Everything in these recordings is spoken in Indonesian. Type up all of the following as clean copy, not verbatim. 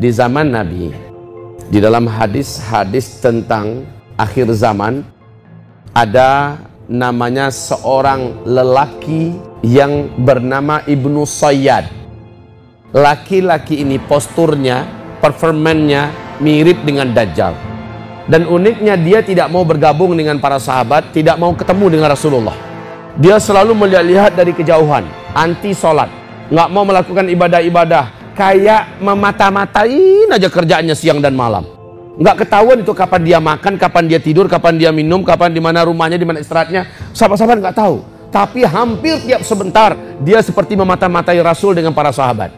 di zaman Nabi. Di dalam hadis-hadis tentang akhir zaman ada namanya seorang lelaki yang bernama Ibnu Sayyad. Laki-laki ini posturnya, performannya mirip dengan Dajjal. Dan uniknya dia tidak mau bergabung dengan para sahabat, tidak mau ketemu dengan Rasulullah. Dia selalu melihat dari kejauhan, anti sholat, nggak mau melakukan ibadah-ibadah, kayak memata-matain aja kerjaannya siang dan malam. Nggak ketahuan itu kapan dia makan, kapan dia tidur, kapan dia minum, kapan di mana rumahnya, di mana istirahatnya. Sahabat-sahabat nggak tahu. Tapi hampir tiap sebentar dia seperti memata-matai Rasul dengan para sahabat.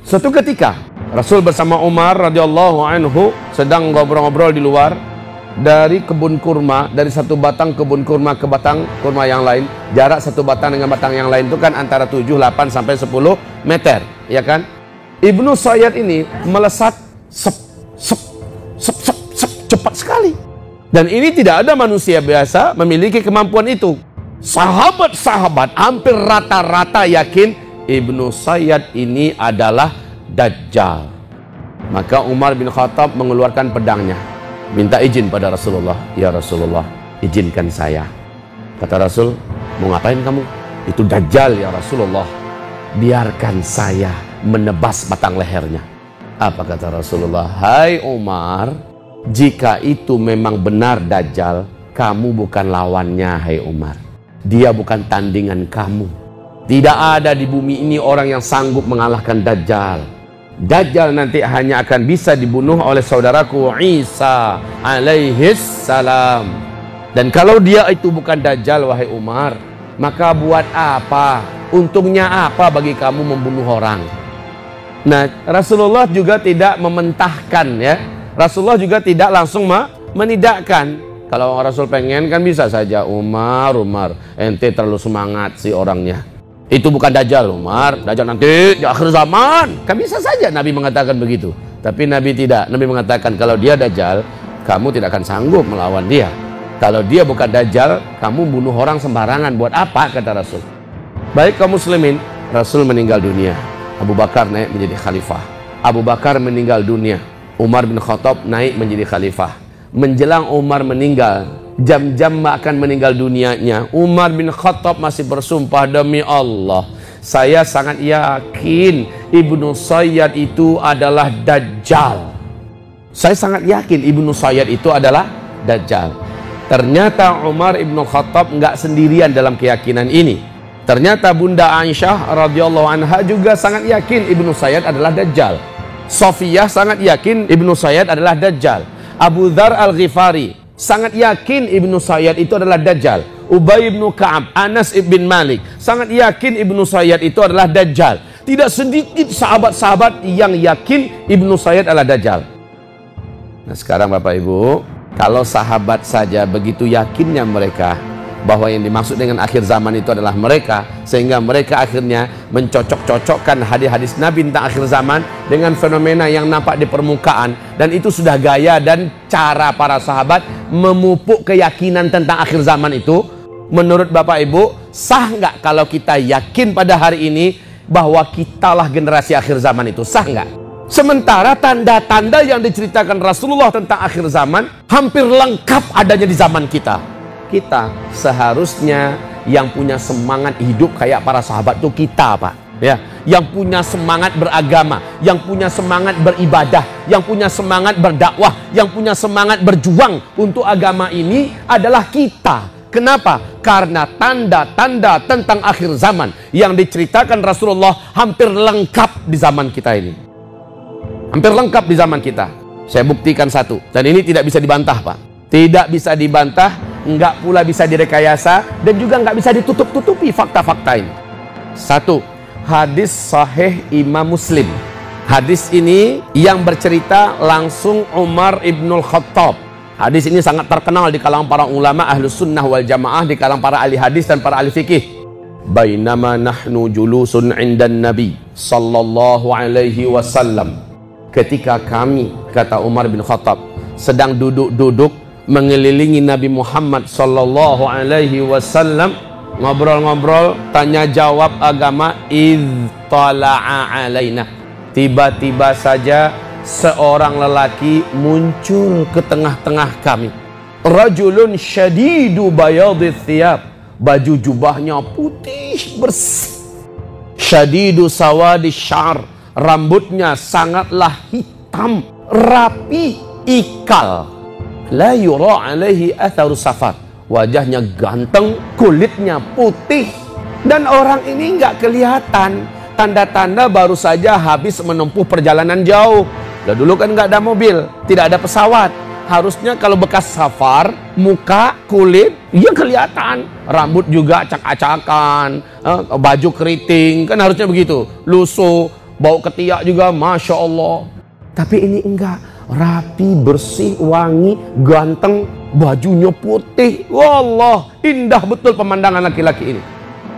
Suatu ketika Rasul bersama Umar radhiyallahu anhu sedang ngobrol-ngobrol di luar dari kebun kurma, dari satu batang kebun kurma ke batang kurma yang lain. Jarak satu batang dengan batang yang lain itu kan antara 7, 8 sampai 10 meter, ya kan? Ibnu Sayyad ini melesat cepat sekali. Dan ini tidak ada manusia biasa memiliki kemampuan itu. Sahabat-sahabat hampir rata-rata yakin Ibnu Sayyad ini adalah Dajjal. Maka Umar bin Khattab mengeluarkan pedangnya, minta izin pada Rasulullah. Ya Rasulullah, izinkan saya. Kata Rasul, mau ngapain kamu? Itu Dajjal ya Rasulullah. Biarkan saya menebas batang lehernya. Apa kata Rasulullah? Hai Umar, jika itu memang benar Dajjal, kamu bukan lawannya. Hai Umar, dia bukan tandingan kamu. Tidak ada di bumi ini orang yang sanggup mengalahkan Dajjal. Dajjal nanti hanya akan bisa dibunuh oleh saudaraku Isa alaihis salam. Dan kalau dia itu bukan Dajjal, wahai Umar, maka buat apa? Untungnya apa bagi kamu membunuh orang? Nah, Rasulullah juga tidak mementahkan, ya. Rasulullah juga tidak langsung menidakkan. Kalau Rasul pengen kan bisa saja, Umar, ente terlalu semangat sih orangnya. Itu bukan Dajjal Umar, Dajjal nanti di akhir zaman. Kan bisa saja Nabi mengatakan begitu. Tapi Nabi tidak. Nabi mengatakan kalau dia Dajjal, kamu tidak akan sanggup melawan dia. Kalau dia bukan Dajjal, kamu bunuh orang sembarangan. Buat apa? Kata Rasul. Baik kaum muslimin, Rasul meninggal dunia. Abu Bakar naik menjadi khalifah. Abu Bakar meninggal dunia. Umar bin Khattab naik menjadi khalifah. Menjelang Umar meninggal, jam-jam akan meninggal dunianya, Umar bin Khattab masih bersumpah, demi Allah, saya sangat yakin Ibnu Sayyad itu adalah Dajjal. Saya sangat yakin Ibnu Sayyad itu adalah Dajjal. Ternyata Umar bin Khattab nggak sendirian dalam keyakinan ini. Ternyata Bunda Aisyah radhiyallahu anha juga sangat yakin Ibnu Sayyad adalah Dajjal. Sofiyah sangat yakin Ibnu Sayyad adalah Dajjal. Abu Dzar Al-Ghifari sangat yakin Ibnu Sayyad itu adalah Dajjal. Ubay bin Ka'ab, Anas bin Malik sangat yakin Ibnu Sayyad itu adalah Dajjal. Tidak sedikit sahabat-sahabat yang yakin Ibnu Sayyad adalah Dajjal. Nah sekarang Bapak Ibu, kalau sahabat saja begitu yakinnya mereka bahwa yang dimaksud dengan akhir zaman itu adalah mereka, sehingga mereka akhirnya mencocok-cocokkan hadis-hadis Nabi tentang akhir zaman dengan fenomena yang nampak di permukaan, dan itu sudah gaya dan cara para sahabat memupuk keyakinan tentang akhir zaman itu. Menurut Bapak Ibu, sah nggak kalau kita yakin pada hari ini bahwa kitalah generasi akhir zaman itu? Sah nggak? Sementara tanda-tanda yang diceritakan Rasulullah tentang akhir zaman hampir lengkap adanya di zaman kita. Kita seharusnya yang punya semangat hidup kayak para sahabat itu kita, Pak. Ya, yang punya semangat beragama, yang punya semangat beribadah, yang punya semangat berdakwah, yang punya semangat berjuang untuk agama ini adalah kita. Kenapa? Karena tanda-tanda tentang akhir zaman yang diceritakan Rasulullah hampir lengkap di zaman kita ini. Hampir lengkap di zaman kita. Saya buktikan satu, dan ini tidak bisa dibantah, Pak. Tidak bisa dibantah, enggak pula bisa direkayasa, dan juga enggak bisa ditutup-tutupi fakta-fakta ini. Satu, hadis sahih Imam Muslim. Hadis ini yang bercerita langsung Umar ibnul Khattab. Hadis ini sangat terkenal di kalangan para ulama ahlus sunnah wal jamaah, di kalangan para ahli hadis dan para ahli fikih. Bainama nahnu julusun indan Nabi sallallahu alaihi wasallam. Ketika kami, kata Umar bin Khattab, sedang duduk-duduk mengelilingi Nabi Muhammad sallallahu alaihi wasallam, ngobrol-ngobrol, tanya jawab agama, idh tala'a alaina. tiba-tiba saja seorang lelaki muncul ke tengah-tengah kami. Rajulun syadidu bayadith thiyab, baju jubahnya putih bersih. Syadidu sawadi syar, rambutnya sangatlah hitam, rapi, ikal. La yura alaihi atharu safar, wajahnya ganteng, kulitnya putih. Dan orang ini nggak kelihatan, tanda-tanda baru saja habis menempuh perjalanan jauh. Lah dulu kan nggak ada mobil, tidak ada pesawat. Harusnya kalau bekas safar, muka, kulit, ya kelihatan. Rambut juga acak-acakan, baju keriting, kan harusnya begitu. Lusuh, bau ketiak juga, Masya Allah. Tapi ini enggak, rapi, bersih, wangi, ganteng, bajunya putih. Wallah, indah betul pemandangan laki-laki ini.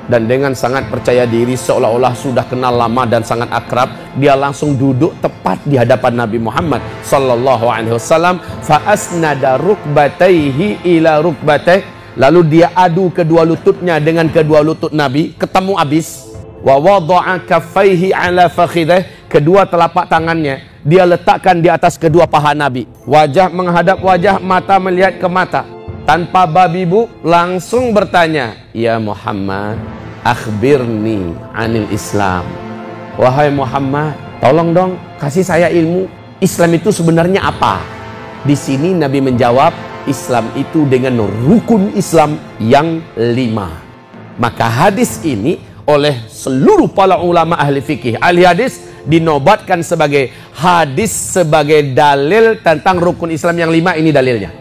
Dan dengan sangat percaya diri, seolah-olah sudah kenal lama dan sangat akrab, dia langsung duduk tepat di hadapan Nabi Muhammad sallallahu alaihi wasallam. Fa asnada rukbataihi ila rukbatih, lalu dia adu kedua lututnya dengan kedua lutut Nabi, ketemu habis. Wa wada'a kaffaihi ala fakhidih, kedua telapak tangannya dia letakkan di atas kedua paha Nabi. Wajah menghadap wajah, mata melihat ke mata. Tanpa babi bu, langsung bertanya, ya Muhammad, akhbirni anil Islam. Wahai Muhammad, tolong dong kasih saya ilmu. Islam itu sebenarnya apa? Di sini Nabi menjawab, Islam itu dengan rukun Islam yang 5. Maka hadis ini oleh seluruh para ulama ahli fikih, ahli hadis, dinobatkan sebagai hadis sebagai dalil tentang rukun Islam yang 5. Ini dalilnya.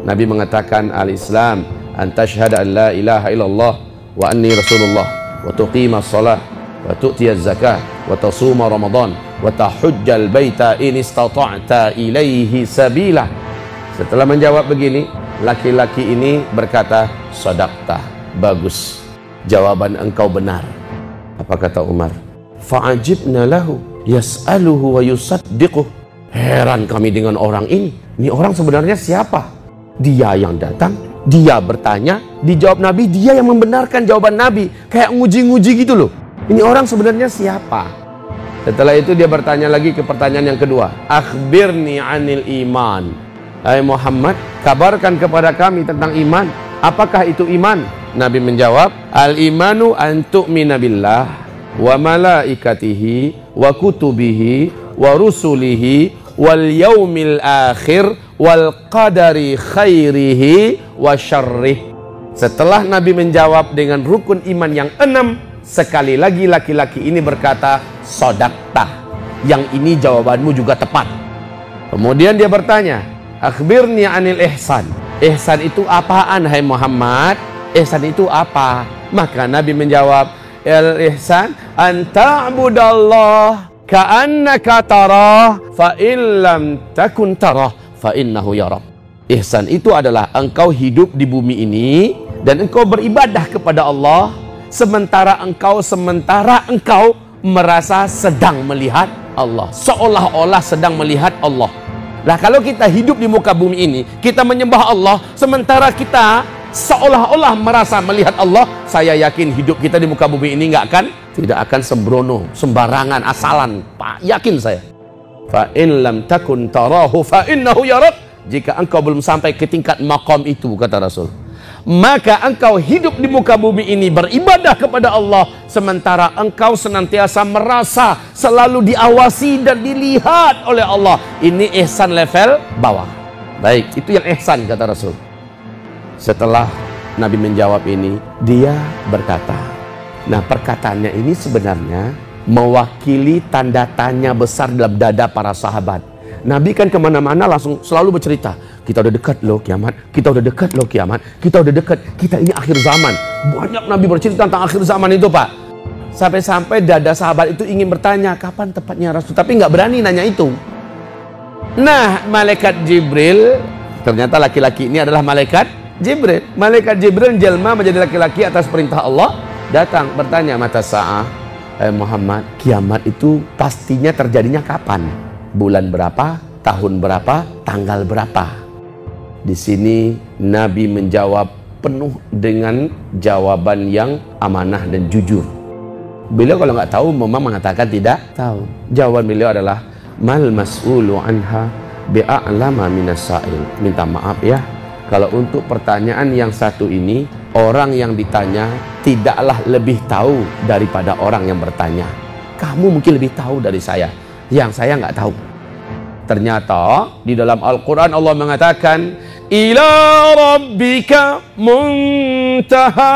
Nabi mengatakan, al-Islam an tashhada an la ilaha illallah wa anni rasulullah wa tuqima shalah wa tu'tiya zakah wa tasuma ramadan wa tahujjal baita in istata'ta ilaihi sabila. Setelah menjawab begini, laki-laki ini berkata, sadaqta, bagus, jawaban engkau benar. Apa kata Umar? Fa'ajibna lahu yas'aluhu wa yusaddiquh. Heran kami dengan orang ini. Ini orang sebenarnya siapa? Dia yang datang, dia bertanya, dijawab Nabi, dia yang membenarkan jawaban Nabi. Kayak nguji-nguji gitu loh. Ini orang sebenarnya siapa? Setelah itu dia bertanya lagi ke pertanyaan yang kedua. Akhbirni anil iman. Hai Muhammad, kabarkan kepada kami tentang iman. Apakah itu iman? Nabi menjawab, al-imanu an tu'mina billah wa malaikatihi wa kutubihi wa rusulihi wal yaumil akhir wal qadari khairihi wa syarrih. Setelah Nabi menjawab dengan rukun iman yang 6, sekali lagi laki-laki ini berkata, sodakta. Yang ini jawabanmu juga tepat. Kemudian dia bertanya, akhbirni anil ihsan. Ihsan itu apaan hai Muhammad? Ihsan itu apa? Maka Nabi menjawab, al ihsan an ta'budallah ka'annaka tarah fa in lam takun tarah fa innahu yarah. Ihsan itu adalah engkau hidup di bumi ini dan engkau beribadah kepada Allah sementara engkau merasa sedang melihat Allah, seolah-olah sedang melihat Allah. Nah, kalau kita hidup di muka bumi ini, kita menyembah Allah sementara kita seolah-olah merasa melihat Allah, saya yakin hidup kita di muka bumi ini tidak akan sembrono, sembarangan, asalan. Pak, yakin saya. Fa in lam takun tarahu fa innahu yarak. Jika engkau belum sampai ke tingkat maqam itu, kata Rasul, maka engkau hidup di muka bumi ini beribadah kepada Allah sementara engkau senantiasa merasa selalu diawasi dan dilihat oleh Allah. Ini ihsan level bawah. Baik, itu yang ihsan, kata Rasul. Setelah Nabi menjawab ini, dia berkata, nah perkataannya ini sebenarnya mewakili tanda tanya besar dalam dada para sahabat. Nabi kan kemana-mana langsung selalu bercerita, kita udah dekat loh kiamat, kita udah dekat loh kiamat, kita udah dekat, kita ini akhir zaman. Banyak Nabi bercerita tentang akhir zaman itu, Pak. Sampai-sampai dada sahabat itu ingin bertanya, kapan tepatnya Rasul? Tapi nggak berani nanya itu. Nah, malaikat Jibril, ternyata laki-laki ini adalah malaikat Jibril. Malaikat Jibril jelma menjadi laki-laki atas perintah Allah, datang bertanya, mata sa'ah, Muhammad, kiamat itu pastinya terjadinya kapan? Bulan berapa? Tahun berapa? Tanggal berapa? Di sini Nabi menjawab penuh dengan jawaban yang amanah dan jujur. Beliau kalau nggak tahu memang mengatakan tidak tahu. Jawaban beliau adalah mal mas'ulu anha bi'a'lama minas sa'il. Minta maaf ya, kalau untuk pertanyaan yang satu ini, orang yang ditanya tidaklah lebih tahu daripada orang yang bertanya. Kamu mungkin lebih tahu dari saya, yang saya nggak tahu. Ternyata di dalam Al-Quran Allah mengatakan, ila rabbika muntaha.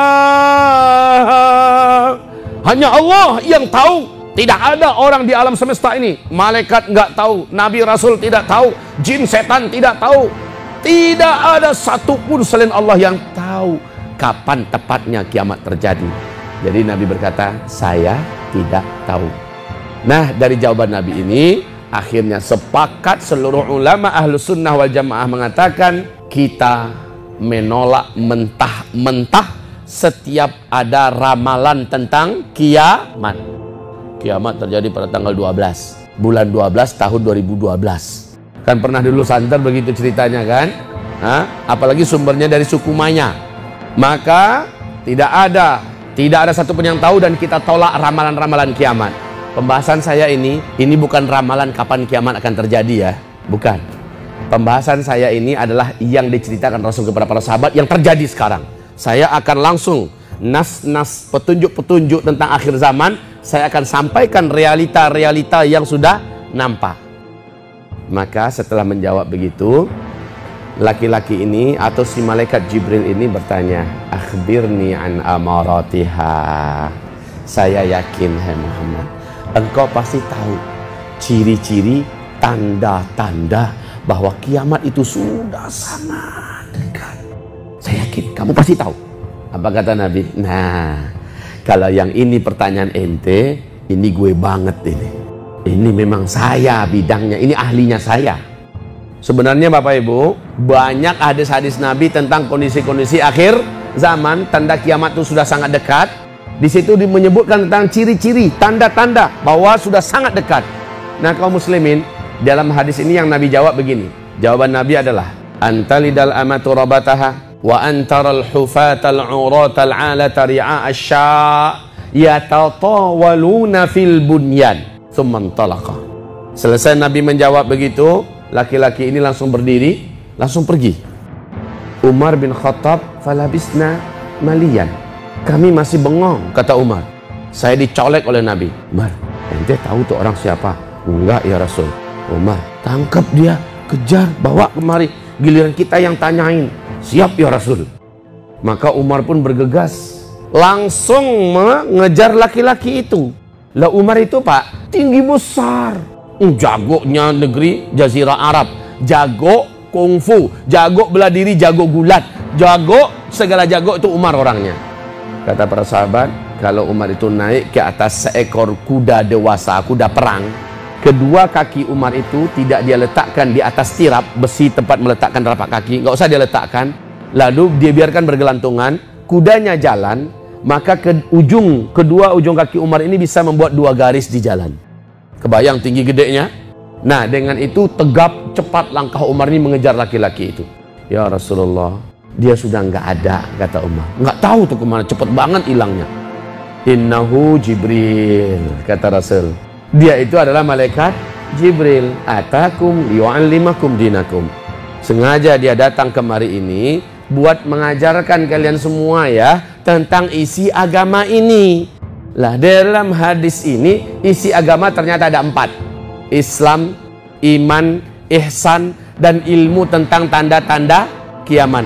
Hanya Allah yang tahu. Tidak ada orang di alam semesta ini. Malaikat nggak tahu, Nabi Rasul tidak tahu, jin setan tidak tahu. Tidak ada satupun selain Allah yang tahu kapan tepatnya kiamat terjadi. Jadi Nabi berkata, saya tidak tahu. Nah, dari jawaban Nabi ini, akhirnya sepakat seluruh ulama Ahlus Sunnah wal Jamaah mengatakan, kita menolak mentah-mentah setiap ada ramalan tentang kiamat. Kiamat terjadi pada tanggal 12 bulan 12 tahun 2012. Kan pernah dulu santer begitu ceritanya kan? Apalagi sumbernya dari suku Maya. Maka tidak ada satupun yang tahu, dan kita tolak ramalan-ramalan kiamat. Pembahasan saya ini bukan ramalan kapan kiamat akan terjadi ya, bukan. Pembahasan saya ini adalah yang diceritakan Rasul kepada para sahabat yang terjadi sekarang. Saya akan langsung nas-nas petunjuk-petunjuk tentang akhir zaman, saya akan sampaikan realita-realita yang sudah nampak. Maka setelah menjawab begitu, laki-laki ini atau si malaikat Jibril ini bertanya, akhbirni an amaratiha. Saya yakin, hai Muhammad, engkau pasti tahu ciri-ciri, tanda-tanda bahwa kiamat itu sudah sangat dekat. Saya yakin kamu pasti tahu. Apa kata Nabi? Nah, kalau yang ini pertanyaan ente, ini gue banget ini. Ini memang saya bidangnya, ini ahlinya saya. Sebenarnya Bapak Ibu, banyak hadis-hadis Nabi tentang kondisi-kondisi akhir zaman, tanda kiamat itu sudah sangat dekat. Di situ menyebutkan tentang ciri-ciri, tanda-tanda bahwa sudah sangat dekat. Nah, kaum muslimin, dalam hadis ini yang Nabi jawab begini. Jawaban Nabi adalah, antalidal amatu rabataha wa antaral hufatal uratal alata ri'a asya' yatatawaluna fil bunyan thumma talaqa. Selesai Nabi menjawab begitu, laki-laki ini langsung berdiri, langsung pergi. Umar bin Khattab, falabisna maliyan. Kami masih bengong, kata Umar. Saya dicolek oleh Nabi. Umar, ente tahu tuh orang siapa? Enggak ya Rasul. Umar, tangkap dia, kejar, bawa kemari. Giliran kita yang tanyain. Siap ya Rasul. Maka Umar pun bergegas, langsung mengejar laki-laki itu. Lah Umar itu Pak, tinggi besar, jagonya negeri Jazirah Arab, jago kungfu, jago bela diri, jago gulat, jago segala jago itu Umar orangnya. Kata para sahabat, kalau Umar itu naik ke atas seekor kuda dewasa, kuda perang, kedua kaki Umar itu tidak dia letakkan di atas tirap besi tempat meletakkan telapak kaki, nggak usah dia letakkan, lalu dia biarkan bergelantungan, kudanya jalan, maka kedua ujung kaki Umar ini bisa membuat dua garis di jalan. Kebayang tinggi gedenya? Nah, dengan itu tegap cepat langkah Umar ini mengejar laki-laki itu. Ya Rasulullah, dia sudah nggak ada, kata Umar. Nggak tahu tuh kemana, cepet banget hilangnya. Innahu Jibril, kata Rasul. Dia itu adalah malaikat Jibril. Atakum liyu'allimakum dinakum. Sengaja dia datang kemari ini buat mengajarkan kalian semua ya tentang isi agama ini. Lah dalam hadis ini isi agama ternyata ada 4. Islam, iman, ihsan, dan ilmu tentang tanda-tanda kiamat.